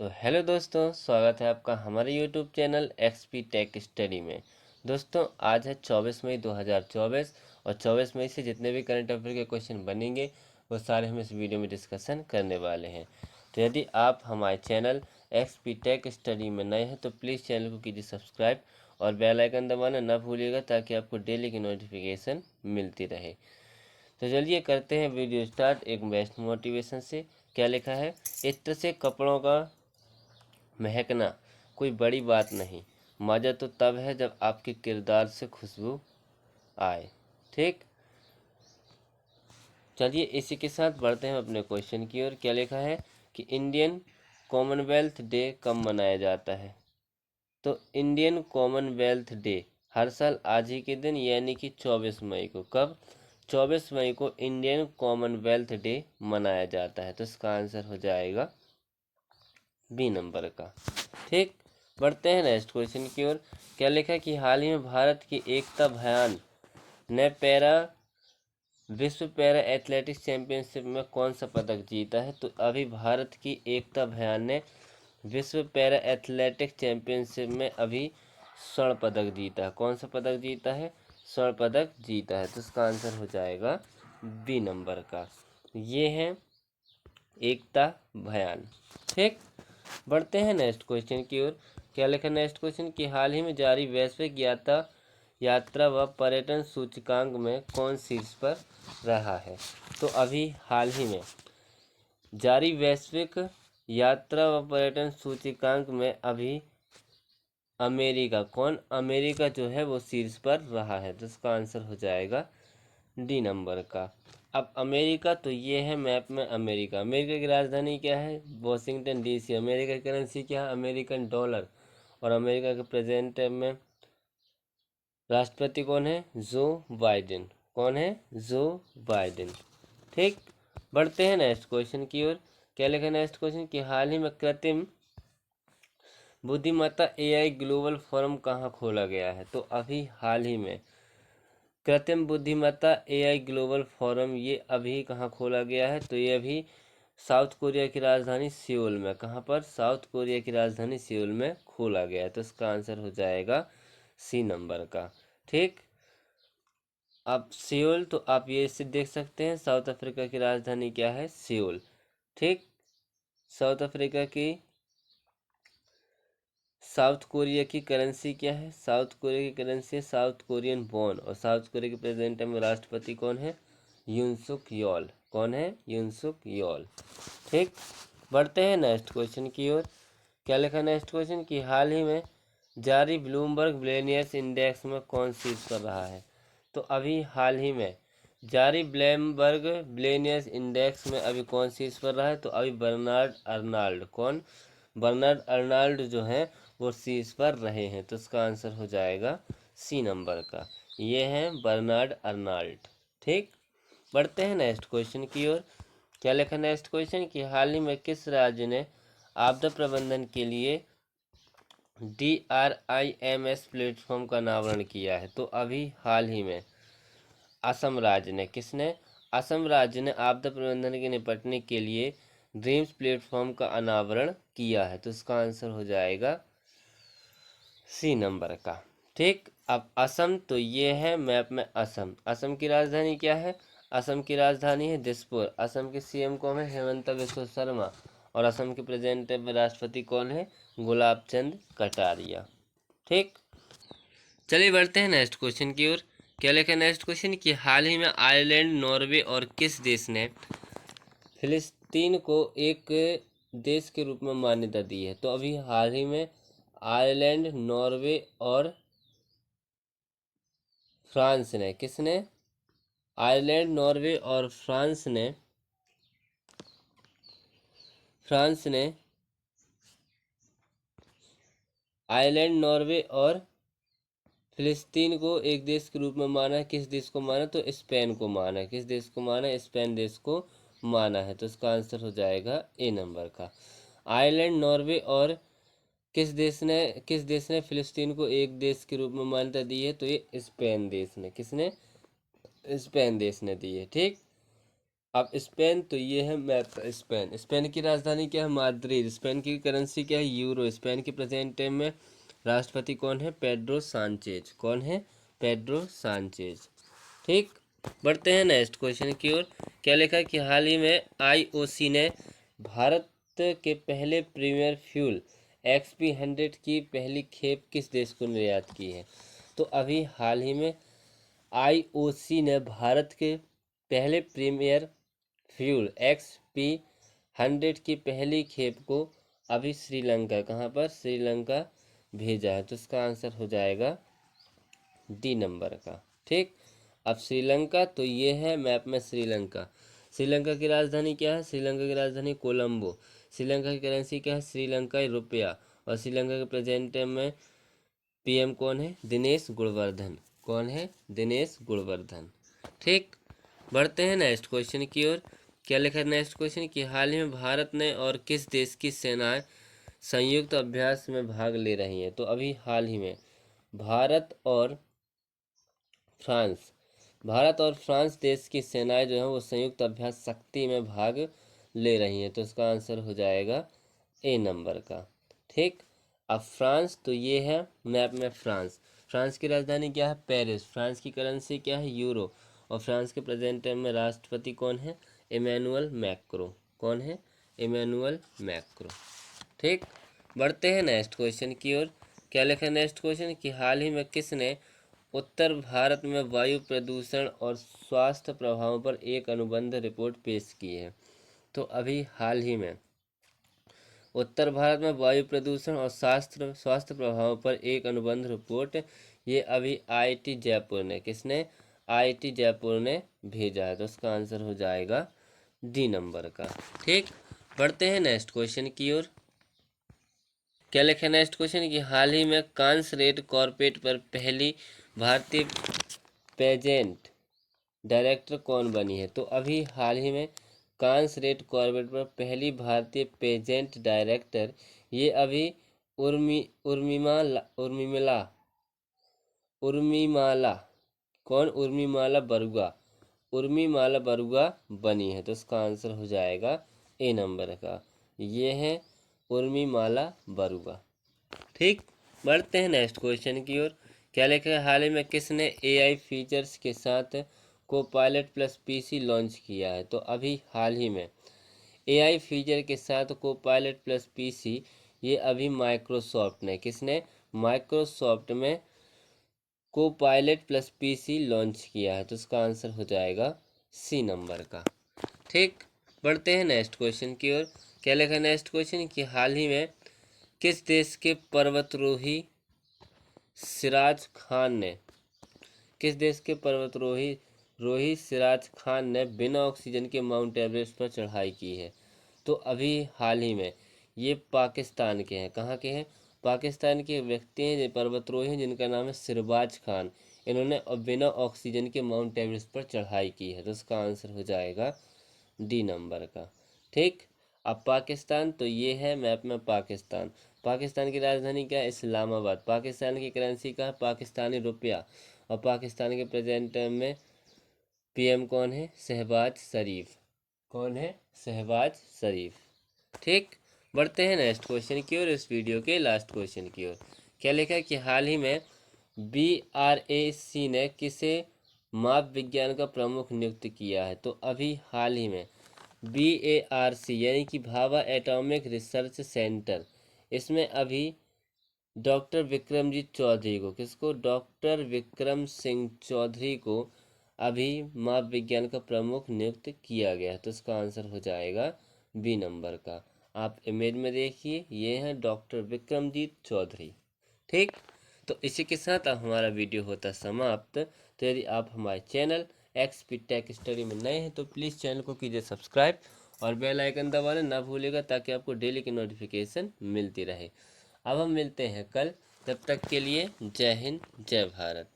तो हेलो दोस्तों, स्वागत है आपका हमारे YouTube channel XP tech study में। दोस्तों, आज है 24 मई 2024 और 24 मई से जितने भी करंट अफेयर के क्वेश्चन बनेंगे वो सारे हम इस वीडियो में डिस्कशन करने वाले हैं। तो यदि आप हमारे चैनल एक्सपी टेक स्टडी में नए हैं तो प्लीज़ चैनल को कीजिए सब्सक्राइब और बेल आइकन दबाना ना भूलिएगा ताकि आपको डेली की नोटिफिकेशन मिलती रहे। तो चलिए करते हैं वीडियो स्टार्ट एक बेस्ट मोटिवेशन से। क्या लिखा है? इत्र से कपड़ों का महकना कोई बड़ी बात नहीं, मज़ा तो तब है जब आपके किरदार से खुशबू आए। ठीक, चलिए इसी के साथ बढ़ते हैं अपने क्वेश्चन की ओर। क्या लिखा है कि इंडियन कॉमनवेल्थ डे कब मनाया जाता है? तो इंडियन कॉमनवेल्थ डे हर साल आज ही के दिन यानी कि 24 मई को, कब? 24 मई को इंडियन कॉमनवेल्थ डे मनाया जाता है। तो इसका आंसर हो जाएगा बी नंबर का। ठीक, बढ़ते हैं नेक्स्ट क्वेश्चन की ओर। क्या लिखा कि हाल ही में भारत की एकता भयान ने विश्व पैरा एथलेटिक्स चैंपियनशिप में कौन सा पदक जीता है? तो अभी भारत की एकता भयान ने विश्व पैरा एथलेटिक्स चैंपियनशिप में अभी स्वर्ण पदक जीता है। कौन सा पदक जीता है? स्वर्ण पदक जीता है। तो इसका आंसर हो जाएगा बी नंबर का। ये है एकता भयान। ठीक, बढ़ते हैं नेक्स्ट क्वेश्चन की ओर। क्या लिखा नेक्स्ट क्वेश्चन कि हाल ही में जारी वैश्विक यात्रा व पर्यटन सूचकांक में कौन शीर्ष पर रहा है? तो अभी हाल ही में जारी वैश्विक यात्रा व पर्यटन सूचकांक में अभी अमेरिका जो है वो शीर्ष पर रहा है। तो इसका आंसर हो जाएगा डी नंबर का। अब अमेरिका तो ये है मैप में अमेरिका की राजधानी क्या है? Washington DC. अमेरिका की करेंसी क्या है? American dollar. और अमेरिका के प्रेजेंट में राष्ट्रपति कौन है? Joe Biden. कौन है? Joe Biden. ठीक, बढ़ते हैं नेक्स्ट क्वेश्चन की ओर। क्या लिखा नेक्स्ट क्वेश्चन कि हाल ही में कृत्रिम बुद्धिमत्ता एआई ग्लोबल फोरम कहाँ खोला गया है? तो अभी हाल ही में कृत्रिम बुद्धिमत्ता एआई ग्लोबल फोरम ये अभी कहाँ खोला गया है? तो ये अभी साउथ कोरिया की राजधानी सियोल में। कहाँ पर? साउथ कोरिया की राजधानी सियोल में खोला गया है। तो इसका आंसर हो जाएगा सी नंबर का। ठीक, अब सियोल तो आप ये इससे देख सकते हैं साउथ अफ्रीका की राजधानी क्या है? सियोल। ठीक, साउथ अफ्रीका की साउथ कोरिया की करेंसी क्या है? साउथ कोरिया की करेंसी है साउथ कोरियन वॉन। और साउथ कोरिया के प्रेसिडेंट में राष्ट्रपति कौन है? यून सुक योल। कौन है? यून सुक योल। ठीक, बढ़ते हैं नेक्स्ट क्वेश्चन की ओर। क्या लिखा नेक्स्ट क्वेश्चन कि हाल ही में जारी ब्लूमबर्ग बिलियनियर्स इंडेक्स में कौन शीर्ष पर रहा है? तो अभी हाल ही में जारी ब्लूमबर्ग बिलियनियर्स इंडेक्स में अभी कौन शीर्ष पर रहा है? तो अभी बर्नार्ड अर्नाल्ड। कौन? बर्नार्ड अर्नाल्ड जो है वो शीर्ष पर रहे हैं। तो इसका आंसर हो जाएगा सी नंबर का। ये हैं बर्नार्ड अर्नाल्ड। ठीक, बढ़ते हैं नेक्स्ट क्वेश्चन की ओर। क्या लिखा नेक्स्ट क्वेश्चन कि हाल ही में किस राज्य ने आपदा प्रबंधन के लिए DRIMS प्लेटफॉर्म का अनावरण किया है? तो अभी हाल ही में असम राज्य ने, किसने? असम राज्य ने आपदा प्रबंधन के निपटने के लिए ड्रीम्स प्लेटफॉर्म का अनावरण किया है। तो इसका आंसर हो जाएगा सी नंबर का। ठीक, अब असम तो ये है मैप में असम। असम की राजधानी क्या है? असम की राजधानी है दिसपुर। असम के सीएम कौन है? हेमंत बिस्वा शर्मा। और असम के प्रेजेंट में राष्ट्रपति कौन है? गुलाब चंद कटारिया। ठीक, चलिए बढ़ते हैं नेक्स्ट क्वेश्चन की ओर। क्या लिखा है नेक्स्ट क्वेश्चन कि हाल ही में आयरलैंड, नॉर्वे और किस देश ने फिलिस्तीन को एक देश के रूप में मान्यता दी है? तो अभी हाल ही में आयरलैंड, नॉर्वे और फ्रांस ने, किसने? आयरलैंड, नॉर्वे और फ्रांस ने आयरलैंड, नॉर्वे और फिलिस्तीन को एक देश के रूप में माना है। किस देश को माना? तो स्पेन को माना है। किस देश को माना है? स्पेन देश को माना है। तो इसका आंसर हो जाएगा ए नंबर का। आयरलैंड, नॉर्वे और किस देश ने फिलिस्तीन को एक देश के रूप में मान्यता दी है? तो ये स्पेन देश ने। किसने? स्पेन देश ने दी है। ठीक, अब स्पेन, तो ये है मैप स्पेन। स्पेन की राजधानी क्या है? माद्रिद। स्पेन की करेंसी क्या है? यूरो। स्पेन के प्रेजेंट टाइम में राष्ट्रपति कौन है? Pedro Sanchez. कौन है? Pedro Sanchez. ठीक, बढ़ते हैं नेक्स्ट क्वेश्चन की ओर। क्या लिखा है कि हाल ही में आईओसी ने भारत के पहले प्रीमियर फ्यूल XP100 की पहली खेप किस देश को निर्यात की है? तो अभी हाल ही में आईओसी ने भारत के पहले प्रीमियर फ्यूल XP100 की पहली खेप को अभी श्रीलंका, कहाँ पर? श्रीलंका भेजा है। तो इसका आंसर हो जाएगा डी नंबर का। ठीक, अब श्रीलंका, तो ये है मैप में श्रीलंका। श्रीलंका की राजधानी क्या है? श्रीलंका की राजधानी कोलंबो। श्रीलंका की करेंसी क्या है? श्रीलंकाई रुपया। और श्रीलंका के प्रेजेंट टाइम में पीएम कौन है? दिनेश गुणवर्धन। कौन है? दिनेश गुणवर्धन। ठीक, बढ़ते हैं नेक्स्ट क्वेश्चन की ओर। क्या लिखा है नेक्स्ट क्वेश्चन कि हाल ही में भारत ने और किस देश की सेनाएं संयुक्त अभ्यास में भाग ले रही हैं? तो अभी हाल ही में फ्रांस भारत और फ्रांस देश की सेनाएं जो हैं वो संयुक्त अभ्यास शक्ति में भाग ले रही हैं। तो इसका आंसर हो जाएगा ए नंबर का। ठीक, अब फ्रांस, तो ये है मैप में फ्रांस। फ्रांस की राजधानी क्या है? पेरिस। फ्रांस की करेंसी क्या है? यूरो। और फ्रांस के प्रेजेंट टाइम में राष्ट्रपति कौन है? Emmanuel Macron. कौन है? Emmanuel Macron. ठीक, बढ़ते हैं नेक्स्ट क्वेश्चन की ओर। क्या लिखा है नेक्स्ट क्वेश्चन कि हाल ही में किसने उत्तर भारत में वायु प्रदूषण और स्वास्थ्य प्रभावों पर एक अनुबंध रिपोर्ट पेश की है? तो अभी हाल ही में उत्तर भारत में वायु प्रदूषण और स्वास्थ्य प्रभावों पर एक अनुबंध रिपोर्ट, ये अभी आईआईटी जयपुर ने, किसने? आईआईटी जयपुर ने भेजा है। तो उसका आंसर हो जाएगा डी नंबर का। ठीक, बढ़ते हैं नेक्स्ट क्वेश्चन की ओर। क्या लिखा है नेक्स्ट क्वेश्चन कि हाल ही में कांस रेड कॉर्पोरेट पर पहली भारतीय पेजेंट डायरेक्टर कौन बनी है? तो अभी हाल ही में कांस रेड कॉर्पोरेट पर पहली भारतीय पेजेंट डायरेक्टर, ये अभी उर्मिमाला उर्मिमाला कौन? उर्मिमाला बरुआ बनी है। तो इसका आंसर हो जाएगा ए नंबर का। ये है उर्मिमाला बरुआ। ठीक, बढ़ते हैं नेक्स्ट क्वेश्चन की ओर। क्या लिखा है हाल ही में किसने एआई फीचर्स के साथ कोपायलट प्लस पीसी लॉन्च किया है? तो अभी हाल ही में एआई फीचर के साथ कोपायलट प्लस पीसी, ये अभी माइक्रोसॉफ्ट ने, किसने? माइक्रोसॉफ्ट में कोपायलट प्लस पीसी लॉन्च किया है। तो इसका आंसर हो जाएगा सी नंबर का। ठीक, बढ़ते हैं नेक्स्ट क्वेश्चन की ओर। क्या लिखा है नेक्स्ट क्वेश्चन कि हाल ही में किस देश के पर्वतारोही सिराज खान ने किस देश के पर्वतारोही रोही सिराज खान ने बिना ऑक्सीजन के माउंट एवरेस्ट पर चढ़ाई की है? तो अभी हाल ही में ये पाकिस्तान के हैं। कहाँ के हैं? पाकिस्तान के व्यक्ति हैं, ये पर्वतारोही हैं, जिनका नाम है सिरबाज खान। इन्होंने बिना ऑक्सीजन के माउंट एवरेस्ट पर चढ़ाई की है। तो इसका आंसर हो जाएगा डी नंबर का। ठीक, अब पाकिस्तान, तो ये है मैप में पाकिस्तान। पाकिस्तान की राजधानी क्या है? इस्लामाबाद। पाकिस्तान की करेंसी का है? पाकिस्तानी रुपया। और पाकिस्तान के प्रेजेंट टाइम में पीएम कौन है? शहबाज शरीफ। कौन है? शहबाज शरीफ। ठीक, बढ़ते हैं नेक्स्ट क्वेश्चन की ओर, इस वीडियो के लास्ट क्वेश्चन की ओर। क्या लिखा है कि हाल ही में BRAC ने किसे माप विज्ञान का प्रमुख नियुक्त किया है? तो अभी हाल ही में BARC यानी कि भाभा एटॉमिक रिसर्च सेंटर, इसमें अभी डॉक्टर विक्रमजीत चौधरी को, किसको? डॉक्टर विक्रम सिंह चौधरी को अभी माप विज्ञान का प्रमुख नियुक्त किया गया है। तो इसका आंसर हो जाएगा बी नंबर का। आप इमेज में देखिए, ये हैं डॉक्टर विक्रमजीत चौधरी। ठीक, तो इसी के साथ अब हमारा वीडियो होता समाप्त। तो यदि आप हमारे चैनल XP टेक स्टडी में नए हैं तो प्लीज़ चैनल को कीजिए सब्सक्राइब और बेल आइकन दबाना ना भूलिएगा, ताकि आपको डेली की नोटिफिकेशन मिलती रहे। अब हम मिलते हैं कल, तब तक के लिए जय हिंद जय भारत।